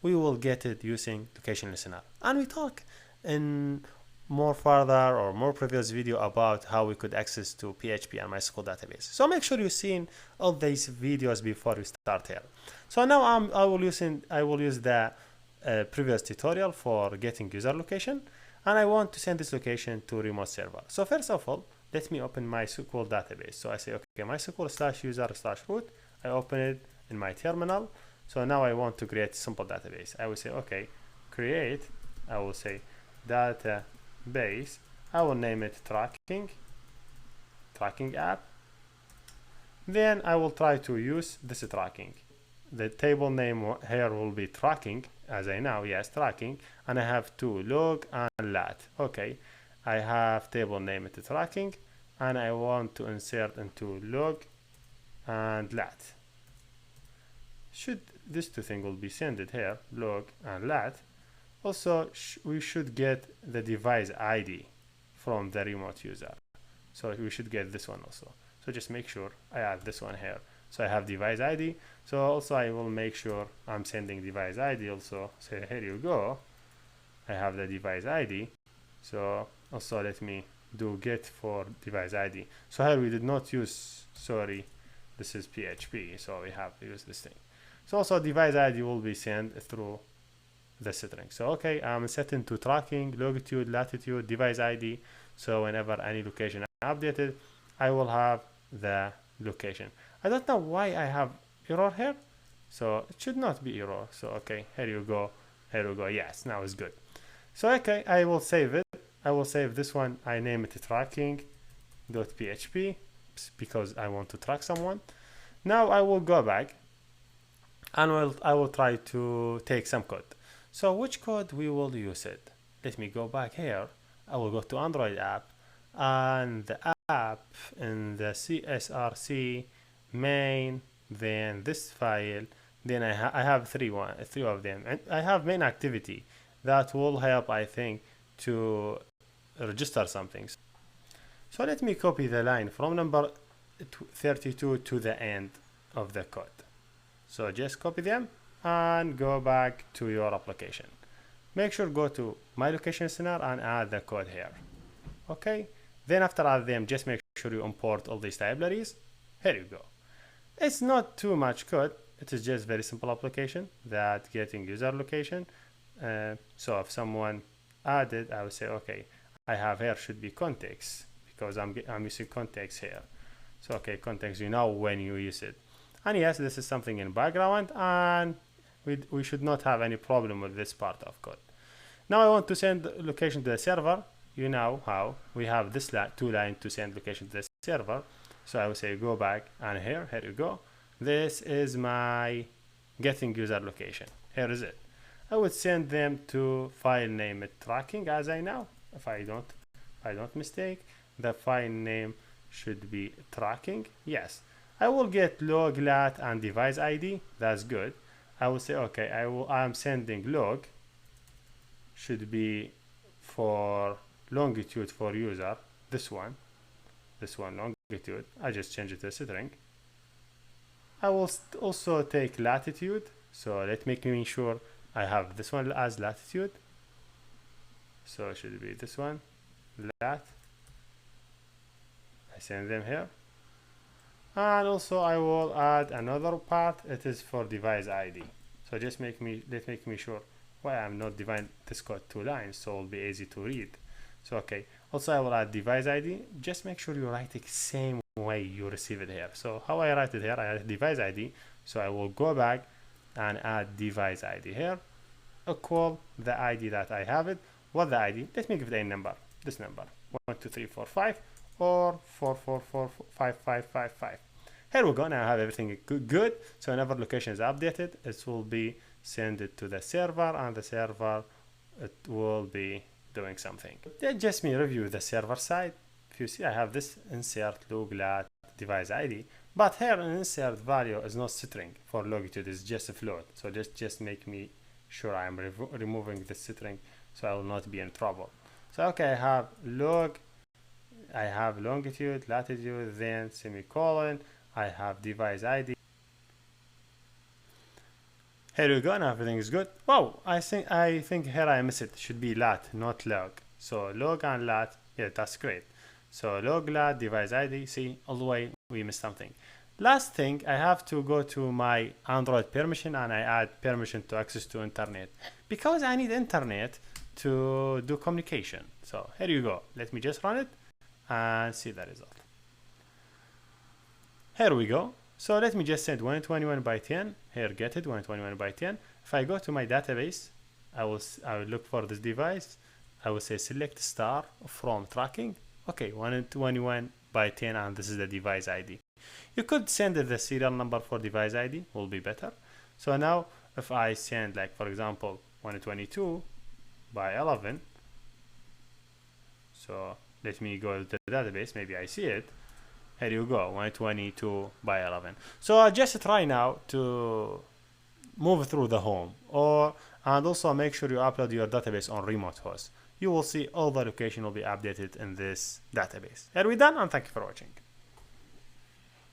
we will get it using location listener. And we talk in more further or more previous video about how we could access to PHP and MySQL database. So make sure you've seen all these videos before you start here. So now I will use the previous tutorial for getting user location, and I want to send this location to remote server. So first of all, let me open my SQL database. So I say, okay, MySQL/user/root. I open it in my terminal. So now I want to create a simple database. I will say, okay, create, I will say database. I will name it tracking app. Then I will try to use this tracking. The table name here will be tracking, as I know, yes, tracking, and I have two, log and lat. Okay, I have table name it tracking, and I want to insert into log and lat. These two things will be sent here, log and lat. Also, we should get the device ID from the remote user. So we should get this one also. So just make sure I add this one here. So I have device ID. So also I will make sure I'm sending device ID also. So here you go. I have the device ID. So also let me do get for device ID. So here we did not use, sorry, this is PHP. So we have to use this thing. So also device ID will be sent through the string. So okay, I'm setting to tracking, longitude, latitude, device ID. So whenever any location is updated, I will have the location. I don't know why I have error here. So it should not be error. So okay, here you go. Here we go. Yes, now it's good. So okay, I will save it. I will save this one. I name it tracking.php because I want to track someone. Now I will go back and I will try to take some code. So which code we will use it? Let me go back here. I will go to Android app, and the app in the CSRC main, then this file, then I have three of them, and I have main activity that will help, I think, to register something. So let me copy the line from number 32 to the end of the code. So just copy them and go back to your application. Make sure go to my location center and add the code here. Okay, then after add them, just make sure you import all these libraries. Here you go. It's not too much code. It is just very simple application that getting user location. So if someone added, I would say, okay, I have here should be context because I'm using context here. So okay, context, you know when you use it. And yes, this is something in background, and we should not have any problem with this part of code. Now I want to send location to the server. You know how we have this two lines to send location to the server. So I will say go back, and here you go. This is my getting user location. Here is it. I would send them to file name it tracking, as I know. If I don't mistake, the file name should be tracking. Yes. I will get log, lat, and device ID. That's good. I will say, okay, I'm sending log. Should be for longitude for user. This one longitude. I just change it to a string. I will also take latitude. So let me make sure I have this one as latitude. So it should be this one, lat. I send them here. And also I will add another part. It is for device ID. So just let me sure why I'm not dividing this code 2 lines, so it will be easy to read. So okay. Also I will add device ID. Just make sure you write it same way you receive it here. So how I write it here, I add device ID. So I will go back and add device ID here. Equal the ID that I have it. What the ID? Let me give it a number. This number 1 2 3 4 5 or 4 4 4 5 5 5 5. Here we go. Now I have everything good. So whenever location is updated, it will be sent it to the server, and the server it will be doing something. Then just me review the server side. If you see, I have this insert log lat device ID, but here an insert value is not string for longitude, is just a float. So just make me sure I am removing the string, so I will not be in trouble. So okay, I have log, I have longitude, latitude, then semicolon. I have device ID. Here we go, now everything is good. Wow, I think here I missed it. It should be lat, not log. So log and lat, yeah, that's great. So log lat device ID, see, all the way we missed something. Last thing, I have to go to my Android permission and I add permission to access to internet because I need internet to do communication. So here you go. Let me just run it and see the result. Here we go. So let me just send 121 by 10. Here, get it, 121 by 10. If I go to my database, I will look for this device. I will say select star from tracking. Okay, 121 by 10, and this is the device ID. You could send the serial number for device ID, will be better. So now if I send, like, for example, 122 by 11, so let me go to the database, maybe I see it. Here you go, 122 by 11. So just try now to move through the home, and also make sure you upload your database on remote host. You will see all the location will be updated in this database. Are we done? And thank you for watching.